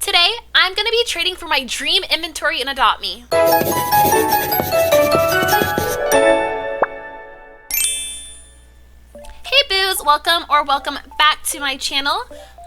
Today, I'm going to be trading for my dream inventory in Adopt Me. Hey boos, welcome back to my channel.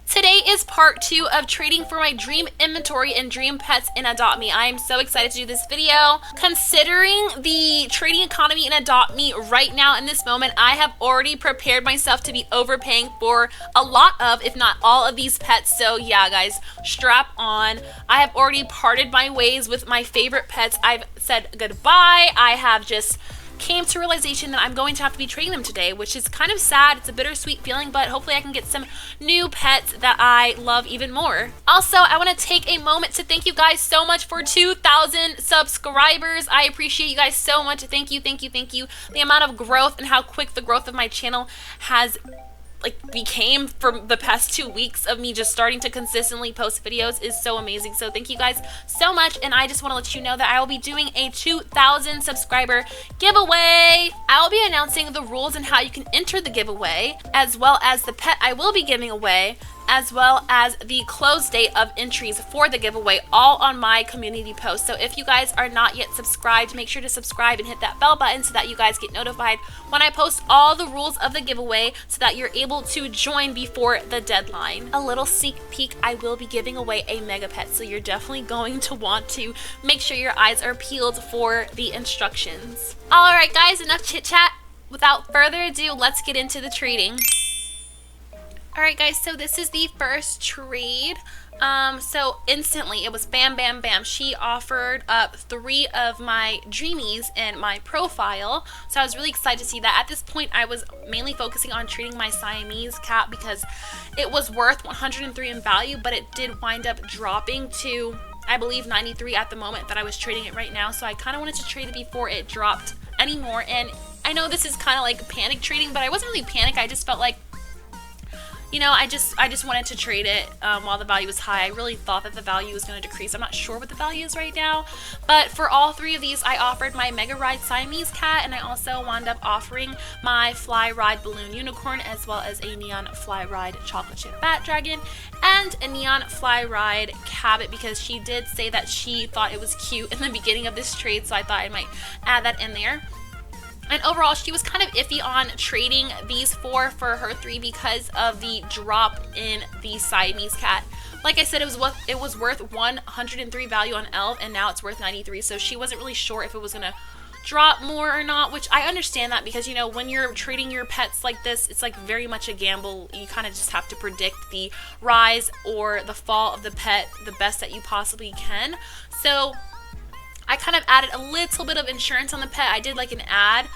Today is part 2 of trading for my dream inventory and dream pets in Adopt Me. I am so excited to do this video. Considering the trading economy in Adopt Me right now in this moment, I have already prepared myself to be overpaying for a lot of, if not all of these pets. So yeah, guys, strap on. I have already parted my ways with my favorite pets. I've said goodbye. I have just came to realization that I'm going to have to be trading them today, which is kind of sad. It's a bittersweet feeling, but hopefully I can get some new pets that I love even more. Also, I want to take a moment to thank you guys so much for 2,000 subscribers. I appreciate you guys so much. Thank you. The amount of growth and how quick the growth of my channel has became from the past 2 weeks of me just starting to consistently post videos is so amazing. So thank you guys so much, and I just want to let you know that I will be doing a 2,000 subscriber giveaway. I will be announcing the rules and how you can enter the giveaway, as well as the pet I will be giving away, as well as the close date of entries for the giveaway, all on my community post. So if you guys are not yet subscribed, make sure to subscribe and hit that bell button so that you guys get notified when I post all the rules of the giveaway so that you're able to join before the deadline. A little sneak peek, I will be giving away a mega pet, so you're definitely going to want to make sure your eyes are peeled for the instructions. Alright guys, enough chit chat. Without further ado, let's get into the trading. Alright guys, so this is the first trade. So instantly it was bam bam bam. She offered up 3 of my dreamies in my profile, so I was really excited to see that. At this point I was mainly focusing on trading my Siamese cat because it was worth 103 in value, but it did wind up dropping to, I believe, 93 at the moment that I was trading it right now. So I kind of wanted to trade it before it dropped anymore. And I know this is kind of like panic trading, but I wasn't really panic. I just felt like, you know, I just wanted to trade it while the value was high. I really thought that the value was going to decrease. I'm not sure what the value is right now, but for all 3 of these, I offered my Mega Ride Siamese cat, and I also wound up offering my Fly Ride Balloon Unicorn, as well as a Neon Fly Ride Chocolate Chip Bat Dragon, and a Neon Fly Ride Cabot, because she did say that she thought it was cute in the beginning of this trade, so I thought I might add that in there. And overall, she was kind of iffy on trading these 4 for her 3 because of the drop in the Siamese cat. Like I said, it was worth 103 value on Elf, and now it's worth 93. So she wasn't really sure if it was gonna drop more or not, which I understand that, because you know, when you're trading your pets like this, it's like very much a gamble. You kind of just have to predict the rise or the fall of the pet the best that you possibly can. So I kind of added a little bit of insurance on the pet. I did like an ad,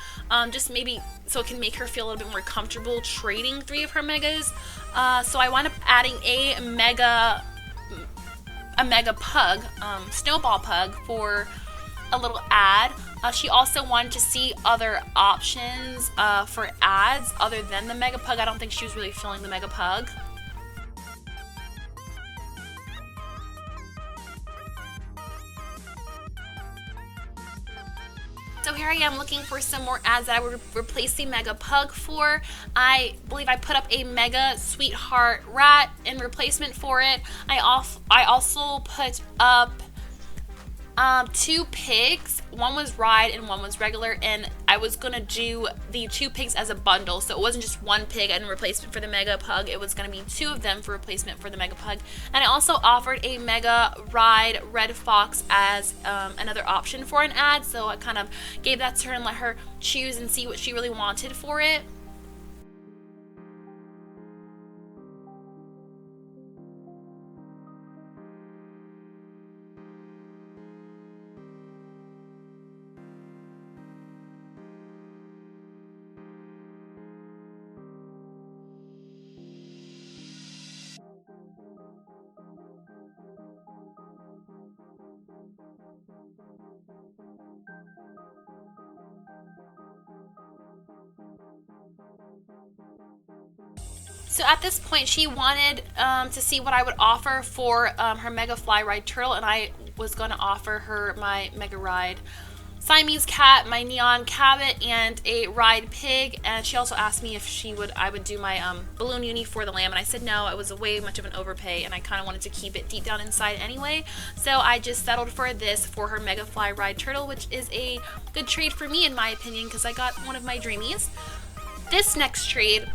just maybe so it can make her feel a little bit more comfortable trading 3 of her megas. So I wound up adding a mega pug, snowball pug, for a little ad. She also wanted to see other options for ads other than the mega pug. I don't think she was really feeling the mega pug. So here I am looking for some more ads that I would replace the Mega Pug for. I believe I put up a Mega Sweetheart Rat in replacement for it. I also put up 2 pigs. One was ride and one was regular, and I was gonna do the 2 pigs as a bundle, so it wasn't just 1 pig in replacement for the Mega Pug. It was gonna be 2 of them for replacement for the Mega Pug. And I also offered a Mega Ride Red Fox as another option for an ad, so I kind of gave that to her and let her choose and see what she really wanted for it. So at this point, she wanted to see what I would offer for her Mega Fly Ride Turtle, and I was going to offer her my Mega Ride Siamese cat, my neon cabot, and a ride pig. And she also asked me if I would do my balloon uni for the lamb, and I said no. It was a way much of an overpay, and I kind of wanted to keep it deep down inside anyway. So I just settled for this for her Mega Fly Ride Turtle, which is a good trade for me in my opinion because I got one of my dreamies. This next trade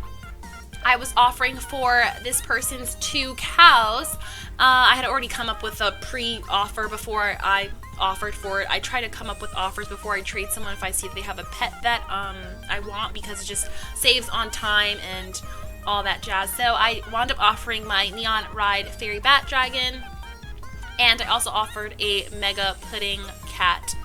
I was offering for this person's 2 cows. I had already come up with a pre-offer before I offered for it. I try to come up with offers before I trade someone if I see that they have a pet that I want, because it just saves on time and all that jazz. So I wound up offering my Neon Ride Fairy Bat Dragon, and I also offered a Mega Pudding Cat.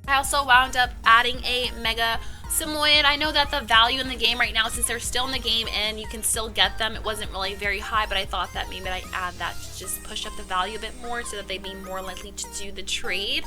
I also wound up adding a Mega Samoyed. I know that the value in the game right now, since they're still in the game and you can still get them, it wasn't really very high, but I thought that maybe I'd add that to just push up the value a bit more so that they'd be more likely to do the trade.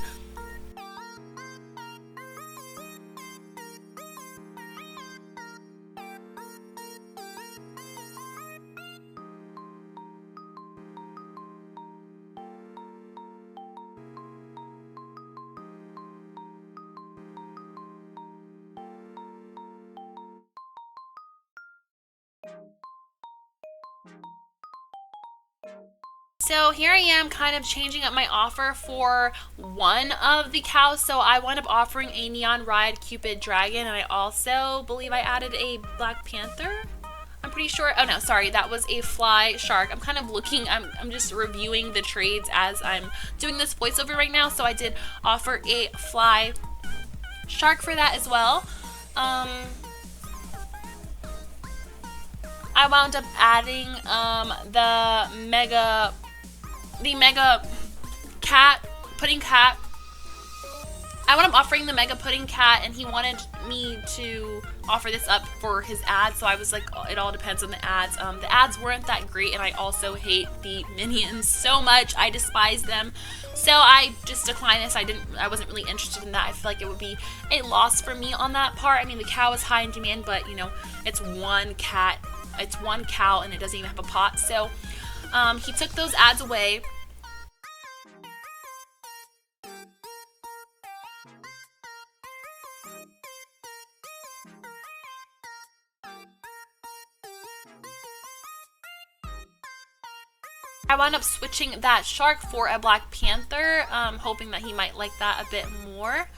So here I am kind of changing up my offer for one of the cows. So I wound up offering a Neon Ride Cupid Dragon, and I also believe I added a Black Panther. I'm pretty sure. Oh no, sorry, that was a Fly Shark. I'm kind of looking, I'm just reviewing the trades as I'm doing this voiceover right now. So I did offer a Fly Shark for that as well. I wound up adding the Mega Cat, Pudding Cat. I wound up offering the Mega Pudding Cat, and he wanted me to offer this up for his ads, so I was like, oh, it all depends on the ads. The ads weren't that great, and I also hate the minions so much. I despise them. So I just declined this. I wasn't really interested in that. I feel like it would be a loss for me on that part. I mean, the cow is high in demand, but you know, it's one cat. It's one cow, and it doesn't even have a pot. So he took those ads away. I wound up switching that shark for a Black Panther, hoping that he might like that a bit more.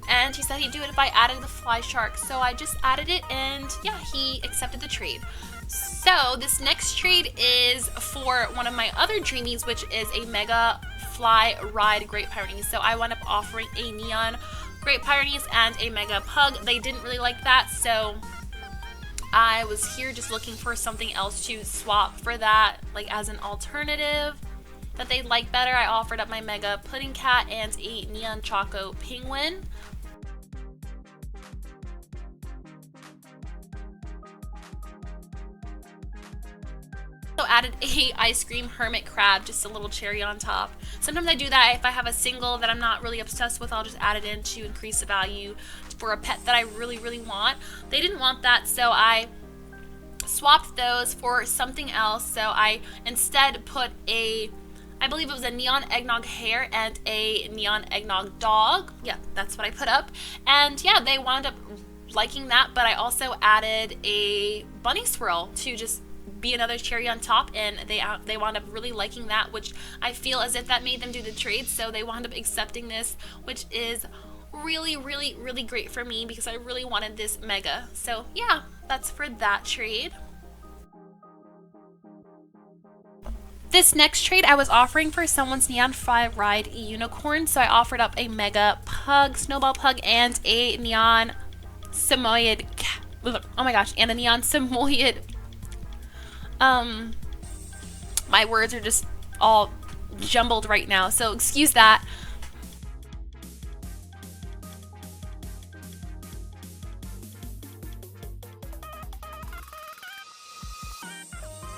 And he said he'd do it if I added the Fly Shark, so I just added it, and yeah, he accepted the trade. So this next trade is for one of my other dreamies, which is a Mega Fly Ride Great Pyrenees. So I wound up offering a Neon Great Pyrenees and a Mega Pug. They didn't really like that, so I was here just looking for something else to swap for that, like as an alternative that they'd like better. I offered up my Mega Pudding Cat and a Neon Choco Penguin. Added a ice cream hermit crab, just a little cherry on top. Sometimes I do that if I have a single that I'm not really obsessed with. I'll just add it in to increase the value for a pet that I really want. They didn't want that, so I swapped those for something else. So I instead put I believe it was a neon eggnog hare and a neon eggnog dog. Yeah, that's what I put up. And yeah, they wound up liking that, but I also added a bunny swirl to just be another cherry on top, and they wound up really liking that, which I feel as if that made them do the trade, so they wound up accepting this, which is really great for me because I really wanted this Mega. So yeah, that's for that trade. This next trade I was offering for someone's Neon Fly Ride Unicorn, so I offered up a Mega Pug, Snowball Pug, and a Neon Samoyed cat. Oh my gosh, and a Neon Samoyed. My words are just all jumbled right now, so excuse that.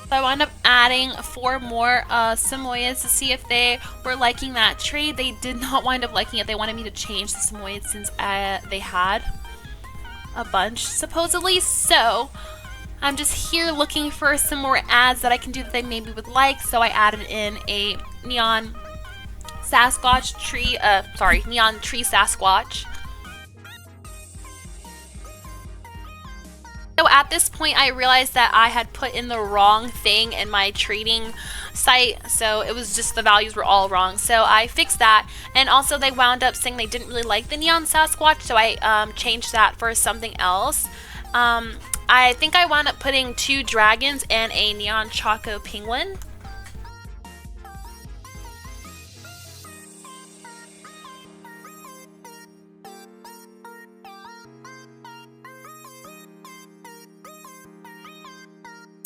So I wound up adding 4 more Samoyeds to see if they were liking that trade. They did not wind up liking it. They wanted me to change the Samoyeds since they had a bunch, supposedly. So I'm just here looking for some more ads that I can do that they maybe would like. So I added in a neon Sasquatch tree, neon tree Sasquatch. So at this point, I realized that I had put in the wrong thing in my trading site, so it was just the values were all wrong. So I fixed that, and also they wound up saying they didn't really like the neon Sasquatch, so I changed that for something else. I think I wound up putting 2 dragons and a neon Choco penguin.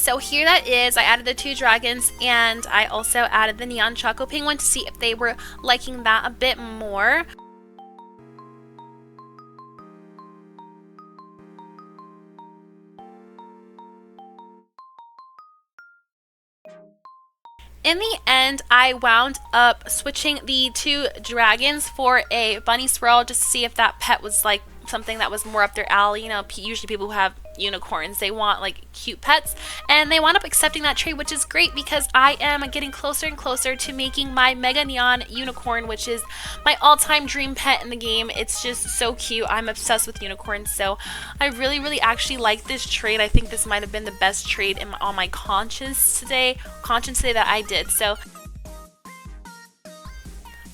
So here that is. I added the 2 dragons, and I also added the neon Choco penguin to see if they were liking that a bit more. In the end, I wound up switching the 2 dragons for a bunny swirl just to see if that pet was like something that was more up their alley. You know, usually people who have unicorns, they want like cute pets, and they wound up accepting that trade, which is great because I am getting closer and closer to making my mega neon unicorn, which is my all-time dream pet in the game. It's just so cute. I'm obsessed with unicorns, so I really actually like this trade. I think this might have been the best trade on my conscience today that I did. So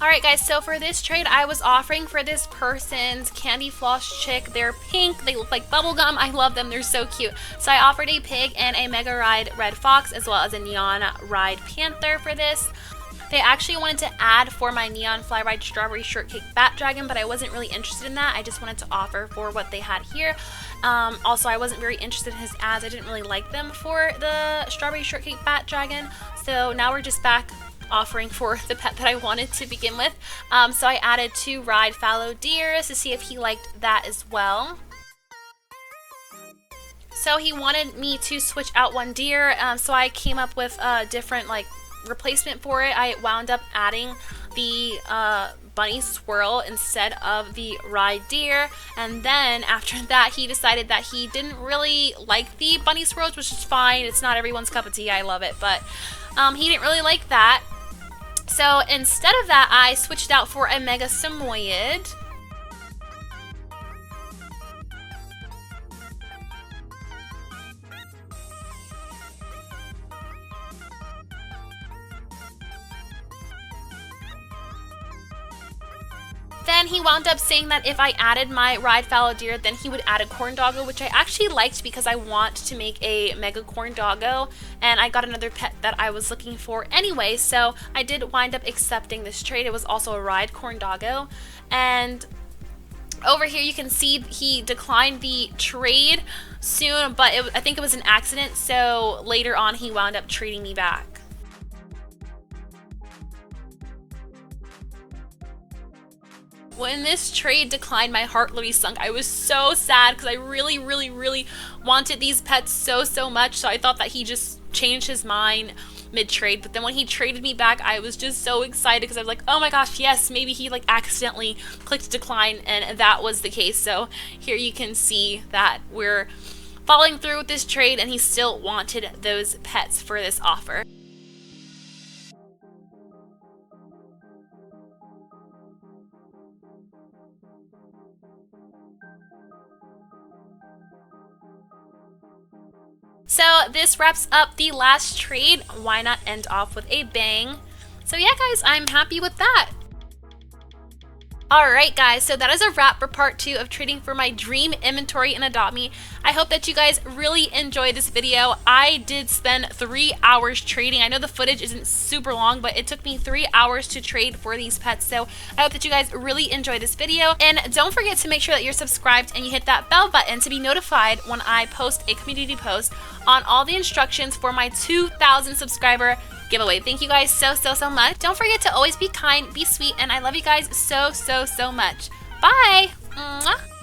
alright guys, so for this trade, I was offering for this person's candy floss chick. They're pink, they look like bubblegum. I love them, they're so cute. So I offered a pig and a mega ride red fox as well as a neon ride panther for this. They actually wanted to add for my neon fly ride strawberry shortcake bat dragon, but I wasn't really interested in that. I just wanted to offer for what they had here. Also, I wasn't very interested in his ads. I didn't really like them for the strawberry shortcake bat dragon. So now we're just back offering for the pet that I wanted to begin with. So I added 2 ride fallow deers to see if he liked that as well. So he wanted me to switch out 1 deer, so I came up with a different like replacement for it. I wound up adding the bunny swirl instead of the ride deer, and then after that he decided that he didn't really like the bunny swirls, which is fine. It's not everyone's cup of tea. I love it, but he didn't really like that. So instead of that, I switched out for a mega Samoyed. Then he wound up saying that if I added my ride fallow deer, then he would add a corn doggo, which I actually liked because I want to make a mega corn doggo, and I got another pet that I was looking for anyway, so I did wind up accepting this trade. It was also a ride corn doggo, and over here you can see he declined the trade soon, but I think it was an accident, so later on he wound up trading me back. When this trade declined, my heart literally sunk. I was so sad because I really wanted these pets so much, so I thought that he just changed his mind mid-trade. But then when he traded me back, I was just so excited because I was like, oh my gosh, yes, maybe he like accidentally clicked decline, and that was the case. So here you can see that we're following through with this trade, and he still wanted those pets for this offer. So this wraps up the last trade. Why not end off with a bang? So yeah guys, I'm happy with that. Alright guys, so that is a wrap for part 2 of trading for my dream inventory in Adopt Me. I hope that you guys really enjoyed this video. I did spend 3 hours trading. I know the footage isn't super long, but it took me 3 hours to trade for these pets. So I hope that you guys really enjoyed this video. And don't forget to make sure that you're subscribed and you hit that bell button to be notified when I post a community post on all the instructions for my 2,000 subscriber giveaway. Thank you guys so much. Don't forget to always be kind, be sweet, and I love you guys so much. Bye! Mwah.